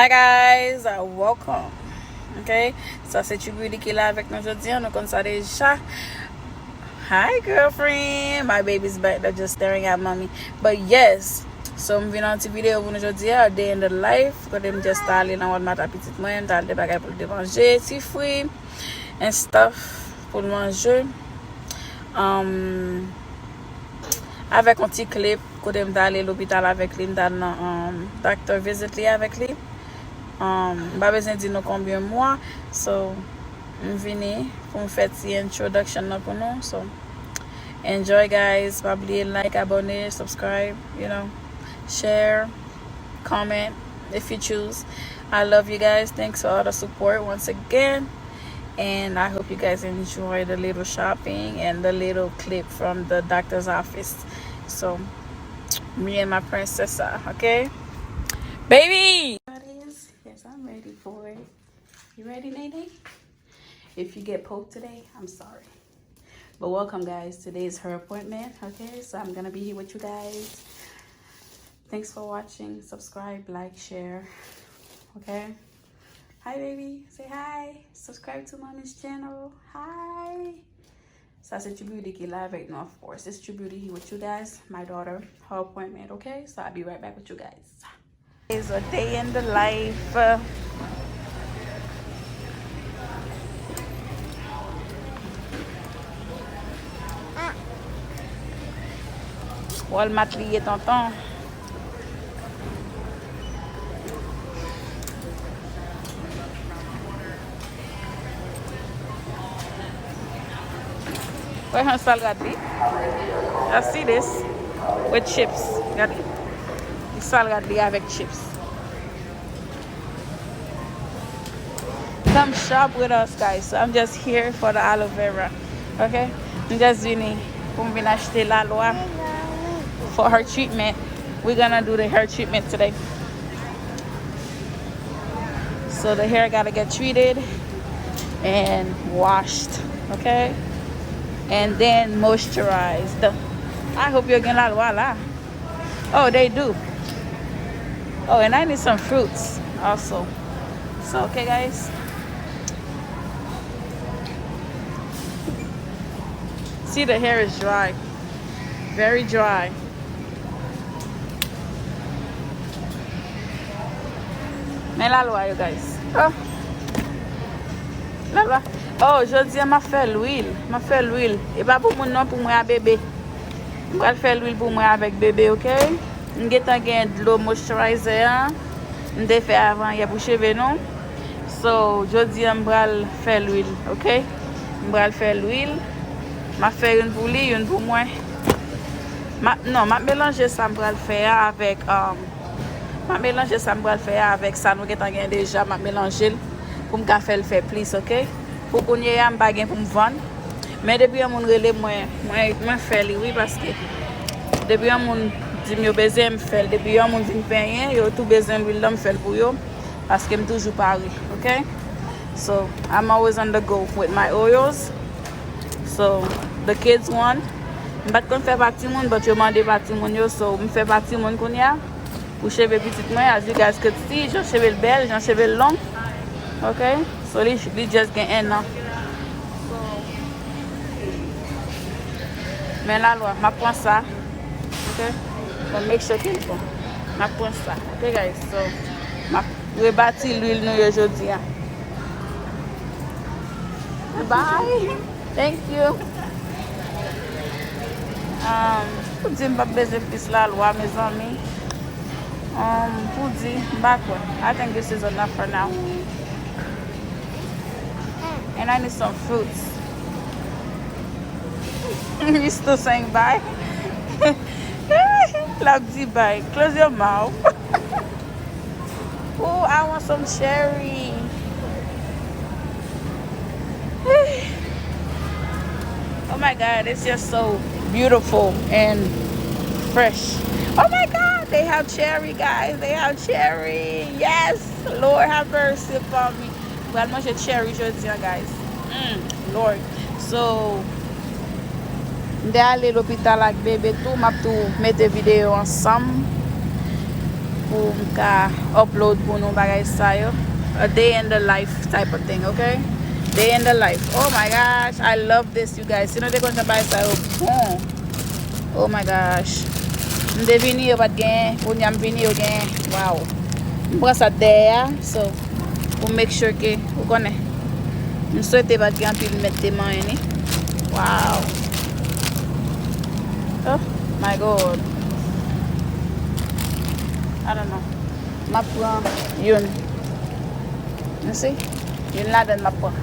Hi guys, welcome. Okay, ça c'est Beauty qui est là avec nous aujourd'hui. On comme ça déjà. Hi girlfriend, my baby's back. They're just staring at mommy. But yes, so I'm vin an ti video pour nous aujourd'hui, a day in the life. Quand I'm just allé dans le matin petite moi, dans des bagages pour manger, petits fruits and stuff pour manger. Avec un petit clip quand I'm allé à l'hôpital avec lui, dans doctor visit li avec lui. Pas besoin de dire nous combien de mois, so I'm venu pour faire une introduction pour nous. So enjoy guys, pas oublier like, abonner, subscribe, share, comment if you choose. I love you guys. Thanks for all the support once again, and I hope you guys enjoy the little shopping and the little clip from the doctor's office. So me and my princess are okay, baby. Yes, I'm ready for it. You ready, Nene? If you get poked today, I'm sorry. But welcome, guys. Today is her appointment, okay? So I'm going to be here with you guys. Thanks for watching. Subscribe, like, share, okay? Hi, baby. Say hi. Subscribe to Mommy's channel. Hi. So I said Beauty qui est là avec nous, of course. It's Beauty here with you guys. My daughter, her appointment, okay? So I'll be right back with you guys. It's a day in the life. Walmart lié tonton. Where's her salad? I see this with chips. Got it. Salad avec chips. Come shop with us, guys. So I'm just here for the aloe vera, okay? I'm just venu pour venir acheter la loi for her treatment. We're gonna do the hair treatment today. So the hair gotta get treated and washed, okay? And then moisturized. I hope you're gonna la loi là. Oh, they do. Oh, and I need some fruits also. So, okay, guys. See, the hair is dry. Very dry. Mais la loi, you guys. Oh. La loi. Oh, je dis, m'a fait l'huile. M'a fait l'huile. Et pas pour moi, non, pour moi, bébé. Je vais faire l'huile pour moi avec bébé, ok? Je vais de l'eau moisturizer. Je vais faire avant, il y a pour cheveux, non? So, je dis, je vais faire l'huile, ok? Je vais faire l'huile. Je vais faire une pour lui, une pour moi. Non, je vais mélanger ça, je vais faire avec. Je vais mélanger ça, je vais faire avec ça. Nous avons déjà mélanger pour me faire le faire plus, ok? Pour qu'on y ait un bagage pour me vendre. Mais depuis mon relais, moi faire oui parce que depuis mon dit me besoin me faire depuis mon vinn payer yo tout besoin l'huile me faire pour yo parce que me toujours Paris, okay? So I'm always on the go with my oils. So the kids want but qu'on fait partie monde but yo mandé partie monde yo so me fait partie monde qu'on y a pour cheveux petit moi as you guys could see j'ai cheveux belle j'ai cheveux long, okay? So they just get in now. Mais la loi, je prends ça, ok? Pour make sure qu'il faut. Je prends ça, ok guys? So, je vais bâtir l'huile nous aujourd'hui. Bye! Thank you! Pour dire que je ne vais pas besoin plus la loi, mes amis. Pour dire, backward. I think this is enough for now. And I need some fruits. You still saying bye? Lousy bye. Close your mouth. Oh, I want some cherry. Oh my God, it's just so beautiful and fresh. Oh my God, they have cherry, guys. They have cherry. Yes, Lord have mercy upon me. Well, much a cherry, guys. Lord. So. Nde ale l'hôpital ak bébé tout, m'a tout mette vidéo ensemble. pou mka upload pou nou bagay sa yo. A day in the life type of thing, okay? Day in the life. Oh my gosh, I love this, you guys. Sino de kon sa bagay sa yo bon. Oh my gosh. Mde vini yo pat gen, pou nyam vini yo gen. Wow. Mbra sa there, so pou make sure ke, ou konen. Mswete pat gen pil met teman yoni. Wow. Oh my god. I don't know. Ma pran yun. You see? Yun la den ma pran.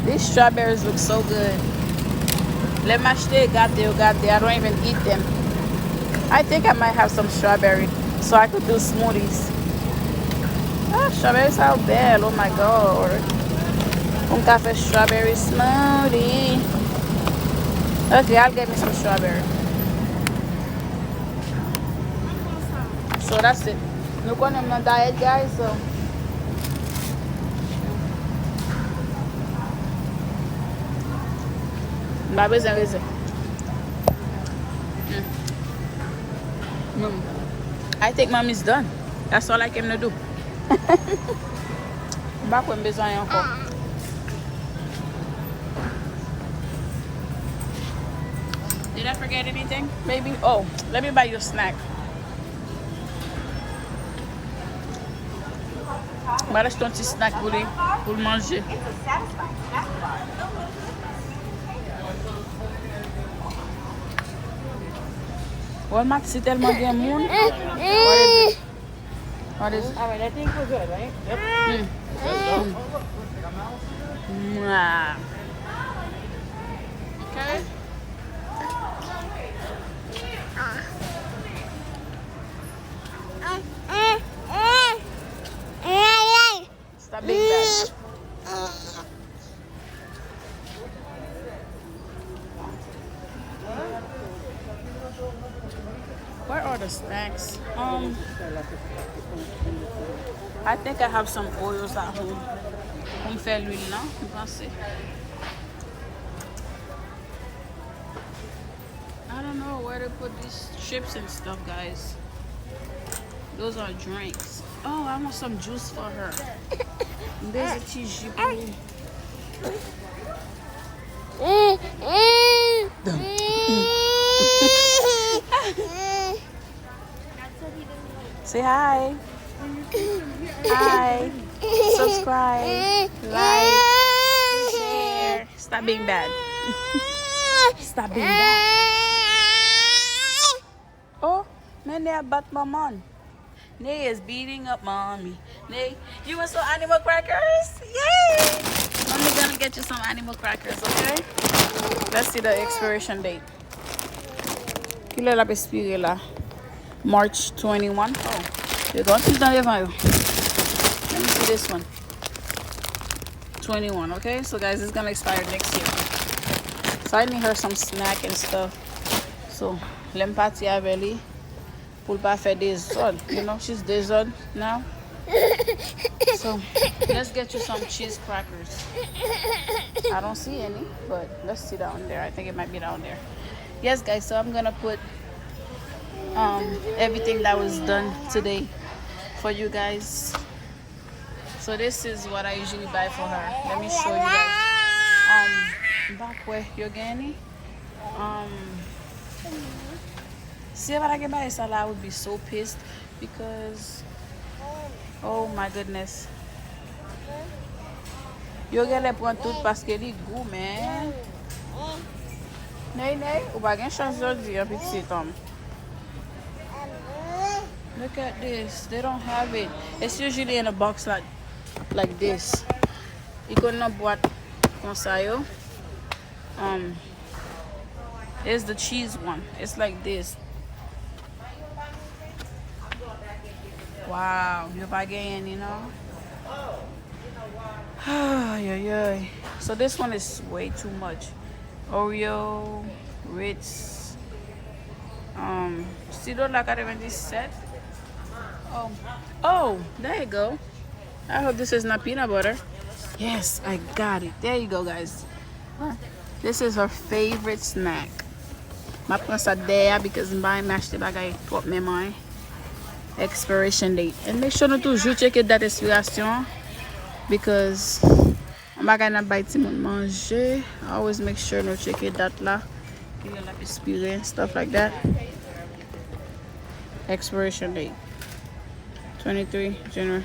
These strawberries look so good. Let me achete, gade. I don't even eat them. I think I might have some strawberry so I could do smoothies. Ah, strawberries are belle. Oh my god. Un café strawberry smoothie. Okay, I'll get me some strawberry. So that's it. Nou konen mwen diet, guys, so mba bezen reze. I think mommy's done. That's all I came to do. Mba kwen bezon yon kon. Did I forget anything? Maybe? Oh, let me buy you a snack. Mba lèch ton ti snack pou l manje. Walmart si telman gen moun. What is it? Alright, I think we're good, right? Yep. Mwah. Okay. Stop being bad. Where are the snacks? I think I have some oils at home. On fait l'huile, non? Vous pensez? I don't know where to put these chips and stuff, guys. Those are drinks. Oh, I want some juice for her. There's a tea. Say hi. Hi. Subscribe. Like. Share. Stop being bad. Stop being bad. Oh, man, they bat maman. Nay is beating up mommy. Nay, you want some animal crackers? Yay! Mommy's gonna get you some animal crackers, okay? Let's see the expiration date. Kilo la expire là. March 21. Oh, you got it dans les vents. Let me see this one. 21, okay? So guys, it's gonna expire next year. So I need her some snack and stuff. So, l'empati aveli. Pour pas faire des odds. You know, she's des odds now. So, let's get you some cheese crackers. I don't see any, but let's see down there. I think it might be down there. Yes, guys, so I'm gonna put everything that was done today for you guys. So this is what I usually buy for her. Let me show you guys. Back where you're getting. See if I can buy this, I would be so pissed because, oh my goodness. Yo gen le pran tout paske li gou, man. Nay, ou ba gen chans jodi an piti tom. Look at this. They don't have it. It's usually in a box like this. Iko nan boîte kon sa yo. Here's the cheese one. It's like this. Wow, you pa gen, you know. Ay. So this one is way too much. Oreo, Ritz, still like I haven't this set. Oh, there you go. I hope this is not peanut butter. Yes, I got it. There you go, guys. This is her favorite snack. Ma pran sa there because mba m'achete bagay trop memoy. Expiration date. And make sure nou toujou cheke date expiration because bagay nan bay ti moun manje. Always make sure nou cheke date la. You la expire, stuff like that. Expiration date 23 January.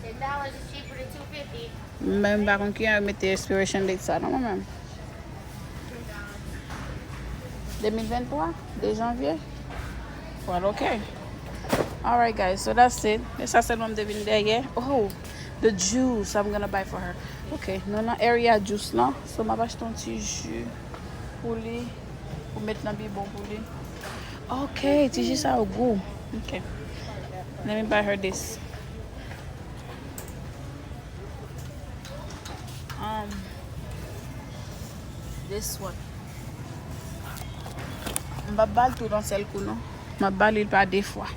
$10 is cheaper than $2.50. Mwen ba kon ki an mette expiration date sa nan mwen. 2023 de janvier. Well, okay. Alright guys, so that's it. Sa sel mwen devine derye. Oh, the juice I'm gonna buy for her. Okay, non area juice la. So ma ba ton ti jus pou li. Pou met nan bi bon pou li. Okay, ti jus sa ou go. Okay. Let me buy her this. This one. Mba bal tout dans sel kou non. Ma bal il pa de fois.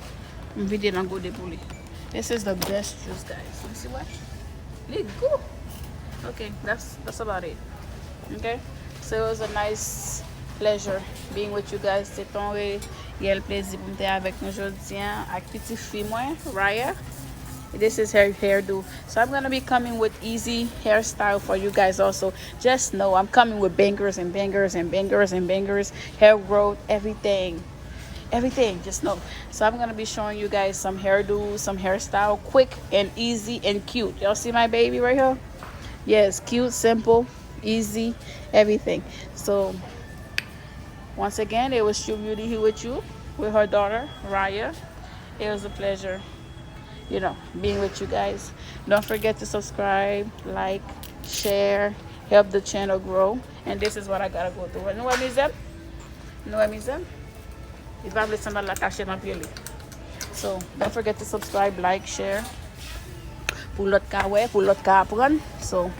M'vide nan go de pou li. This is the best juice, guys. You see what? Let go. Okay, that's about it. Okay, so it was a nice pleasure being with you guys. C'est ton réel plaisir pour m'être avec nous aujourd'hui avec petite fille moi, Raya. This is her hairdo. So I'm gonna be coming with easy hairstyle for you guys also. Just know I'm coming with bangers and bangers and bangers and bangers, hair growth, everything. Everything, just know. So I'm gonna be showing you guys some hairdos, some hairstyle, quick and easy and cute. Y'all see my baby right here? Yes, cute, simple, easy, everything. So once again, it was True Beauty here with you, with her daughter, Raya. It was a pleasure, you know, being with you guys. Don't forget to subscribe, like, share, help the channel grow. And this is what I gotta go through. You know what I mean? You know what I mean? Il va laisser la cacher dans pied. So don't forget to subscribe, like, share. Pour l'autre cas, ouais, pour l'autre cas apprendre. So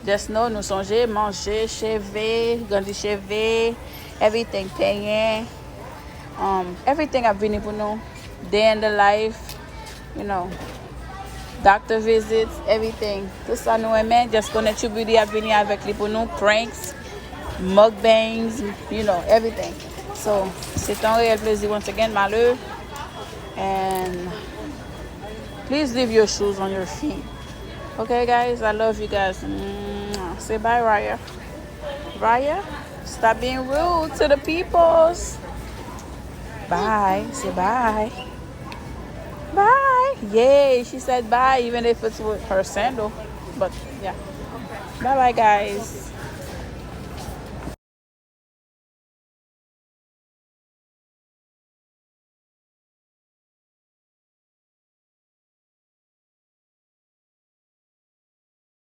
just know, nous songer, manger, chever, grandir chever, everything paying. Everything I've been pour nous. Day in the life, you know, doctor visits, everything. Tout ça nous aimons. Just connaître True Beauty à venir avec les pour nous, pranks, mukbangs, you know, everything. So, c'est un réel plaisir once again, Malheur. And please leave your shoes on your feet. Okay, guys, I love you guys. Say bye, Raya. Raya, stop being rude to the peoples. Bye. Say bye. Bye. Yay, she said bye, even if it's with her sandal. But, yeah. Bye-bye, guys.